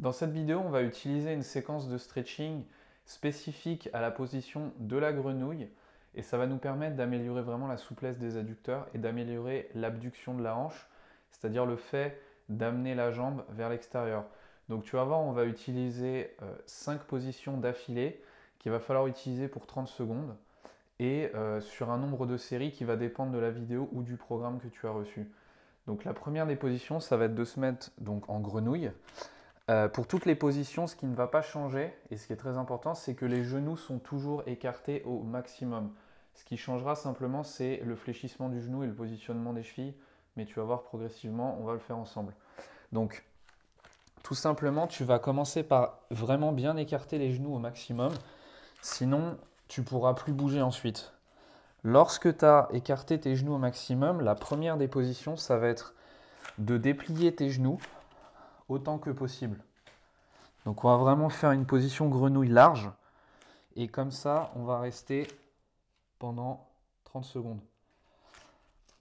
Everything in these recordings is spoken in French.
Dans cette vidéo, on va utiliser une séquence de stretching spécifique à la position de la grenouille et ça va nous permettre d'améliorer vraiment la souplesse des adducteurs et d'améliorer l'abduction de la hanche, c'est-à-dire le fait d'amener la jambe vers l'extérieur. Donc tu vas voir, on va utiliser 5 positions d'affilée qu'il va falloir utiliser pour 30 secondes et sur un nombre de séries qui va dépendre de la vidéo ou du programme que tu as reçu. Donc la première des positions, ça va être de se mettre donc en grenouille. Pour toutes les positions, ce qui ne va pas changer, et ce qui est très important, c'est que les genoux sont toujours écartés au maximum. Ce qui changera simplement, c'est le fléchissement du genou et le positionnement des chevilles, mais tu vas voir progressivement, on va le faire ensemble. Donc, tout simplement, tu vas commencer par vraiment bien écarter les genoux au maximum, sinon tu ne pourras plus bouger ensuite. Lorsque tu as écarté tes genoux au maximum, la première des positions, ça va être de déplier tes genoux autant que possible. Donc on va vraiment faire une position grenouille large et comme ça on va rester pendant 30 secondes.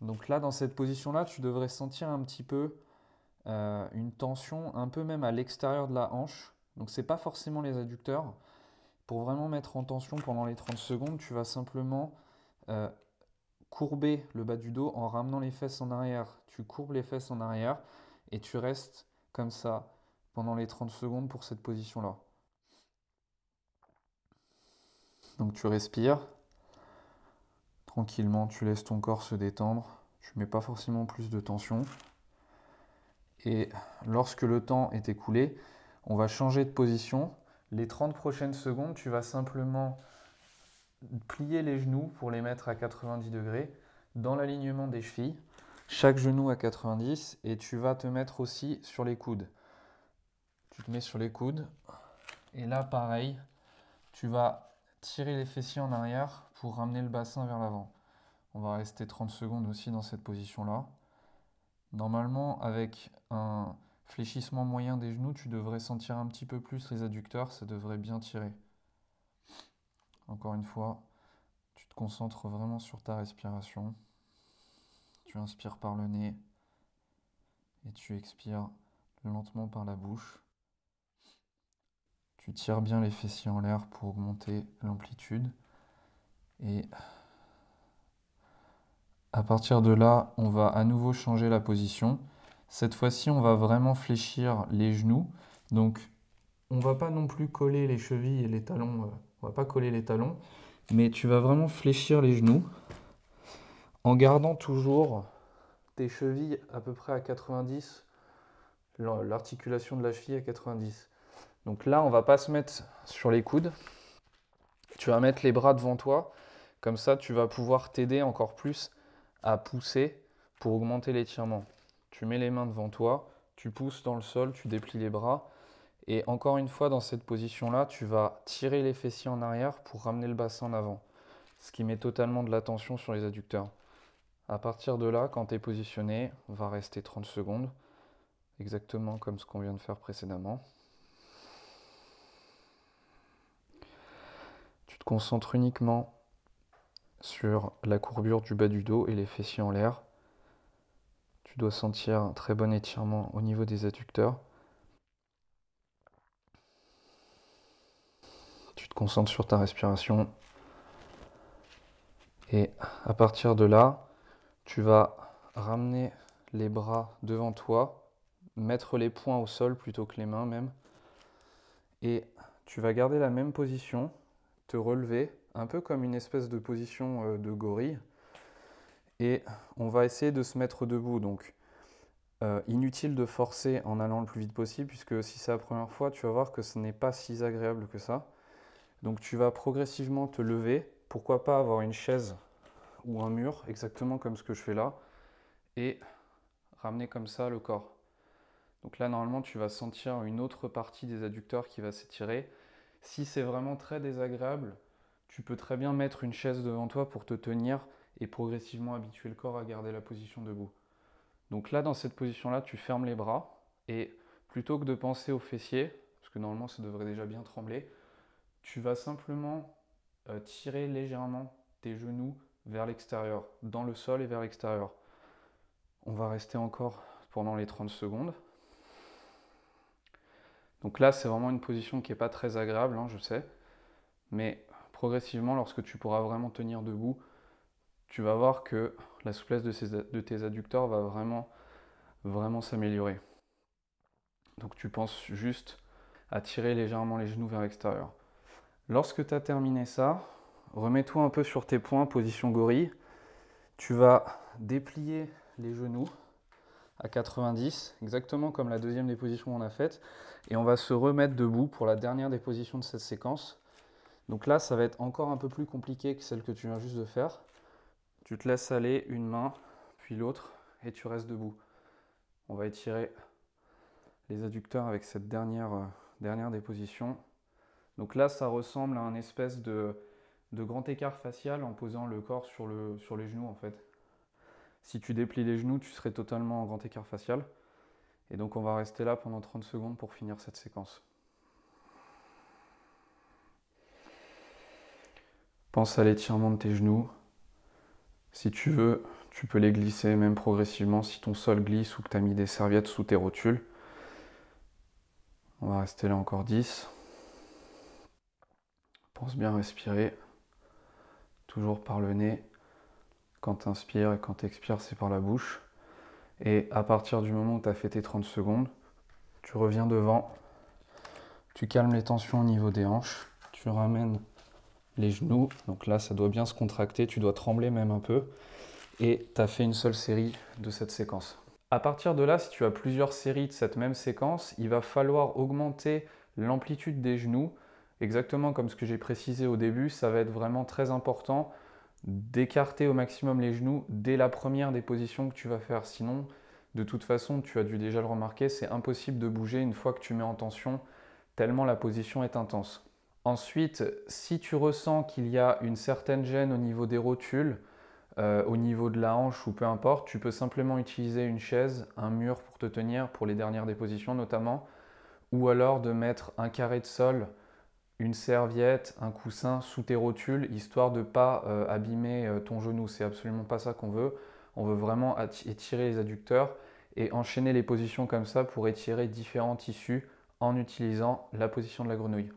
Donc là dans cette position là tu devrais sentir un petit peu une tension un peu même à l'extérieur de la hanche. Donc c'est pas forcément les adducteurs. Pour vraiment mettre en tension pendant les 30 secondes tu vas simplement courber le bas du dos en ramenant les fesses en arrière. Tu courbes les fesses en arrière et tu restes comme ça pendant les 30 secondes pour cette position là. Donc tu respires, tranquillement tu laisses ton corps se détendre, tu ne mets pas forcément plus de tension. Et lorsque le temps est écoulé, on va changer de position. Les 30 prochaines secondes, tu vas simplement plier les genoux pour les mettre à 90 degrés dans l'alignement des chevilles. Chaque genou à 90 et tu vas te mettre aussi sur les coudes. Tu te mets sur les coudes et là pareil, tu vas tirer les fessiers en arrière pour ramener le bassin vers l'avant. On va rester 30 secondes aussi dans cette position-là. Normalement, avec un fléchissement moyen des genoux, tu devrais sentir un petit peu plus les adducteurs, ça devrait bien tirer. Encore une fois, tu te concentres vraiment sur ta respiration. Tu inspires par le nez et tu expires lentement par la bouche. Tu tires bien les fessiers en l'air pour augmenter l'amplitude. Et à partir de là, on va à nouveau changer la position. Cette fois-ci, on va vraiment fléchir les genoux. Donc, on ne va pas non plus coller les chevilles et les talons. On va pas coller les talons. Mais tu vas vraiment fléchir les genoux en gardant toujours tes chevilles à peu près à 90, l'articulation de la cheville à 90. Donc là, on ne va pas se mettre sur les coudes. Tu vas mettre les bras devant toi. Comme ça, tu vas pouvoir t'aider encore plus à pousser pour augmenter l'étirement. Tu mets les mains devant toi, tu pousses dans le sol, tu déplies les bras. Et encore une fois, dans cette position-là, tu vas tirer les fessiers en arrière pour ramener le bassin en avant. Ce qui met totalement de la tension sur les adducteurs. À partir de là, quand tu es positionné, on va rester 30 secondes. Exactement comme ce qu'on vient de faire précédemment. Tu te concentres uniquement sur la courbure du bas du dos et les fessiers en l'air. Tu dois sentir un très bon étirement au niveau des adducteurs. Tu te concentres sur ta respiration. Et à partir de là, tu vas ramener les bras devant toi, mettre les poings au sol plutôt que les mains même. Et tu vas garder la même position, te relever, un peu comme une espèce de position de gorille. Et on va essayer de se mettre debout. Donc, inutile de forcer en allant le plus vite possible, puisque si c'est la première fois, tu vas voir que ce n'est pas si agréable que ça. Donc tu vas progressivement te lever, pourquoi pas avoir une chaise ou un mur, exactement comme ce que je fais là, et ramener comme ça le corps. Donc là, normalement, tu vas sentir une autre partie des adducteurs qui va s'étirer. Si c'est vraiment très désagréable, tu peux très bien mettre une chaise devant toi pour te tenir et progressivement habituer le corps à garder la position debout. Donc là, dans cette position-là, tu fermes les bras et plutôt que de penser aux fessiers, parce que normalement ça devrait déjà bien trembler, tu vas simplement tirer légèrement tes genoux vers l'extérieur, dans le sol et vers l'extérieur. On va rester encore pendant les 30 secondes. Donc là, c'est vraiment une position qui n'est pas très agréable, hein, je sais. Mais progressivement, lorsque tu pourras vraiment tenir debout, tu vas voir que la souplesse de tes adducteurs va vraiment s'améliorer. Donc tu penses juste à tirer légèrement les genoux vers l'extérieur. Lorsque tu as terminé ça, remets-toi un peu sur tes poings, position gorille. Tu vas déplier les genoux à 90, exactement comme la deuxième des positions qu'on a faite. Et on va se remettre debout pour la dernière des positions de cette séquence. Donc là, ça va être encore un peu plus compliqué que celle que tu viens juste de faire. Tu te laisses aller une main, puis l'autre, et tu restes debout. On va étirer les adducteurs avec cette dernière des positions. Donc là, ça ressemble à un espèce de grand écart facial en posant le corps sur les genoux en fait. Si tu déplies les genoux, tu serais totalement en grand écart facial. Et donc on va rester là pendant 30 secondes pour finir cette séquence. Pense à l'étirement de tes genoux. Si tu veux, tu peux les glisser même progressivement si ton sol glisse ou que tu as mis des serviettes sous tes rotules. On va rester là encore 10. Pense bien respirer. Toujours par le nez. Quand tu inspires et quand tu expires, c'est par la bouche. Et à partir du moment où tu as fait tes 30 secondes, tu reviens devant. Tu calmes les tensions au niveau des hanches. Tu ramènes les genoux. Donc là, ça doit bien se contracter. Tu dois trembler même un peu. Et tu as fait une seule série de cette séquence. À partir de là, si tu as plusieurs séries de cette même séquence, il va falloir augmenter l'amplitude des genoux. Exactement comme ce que j'ai précisé au début, ça va être vraiment très important d'écarter au maximum les genoux dès la première des positions que tu vas faire. Sinon, de toute façon, tu as dû déjà le remarquer, c'est impossible de bouger une fois que tu mets en tension, tellement la position est intense. Ensuite, si tu ressens qu'il y a une certaine gêne au niveau des rotules, au niveau de la hanche ou peu importe, tu peux simplement utiliser une chaise, un mur pour te tenir pour les dernières dépositions notamment, ou alors de mettre un carré de sol, une serviette, un coussin sous tes rotules, histoire de ne pas abîmer ton genou. C'est absolument pas ça qu'on veut. On veut vraiment étirer les adducteurs et enchaîner les positions comme ça pour étirer différents tissus en utilisant la position de la grenouille.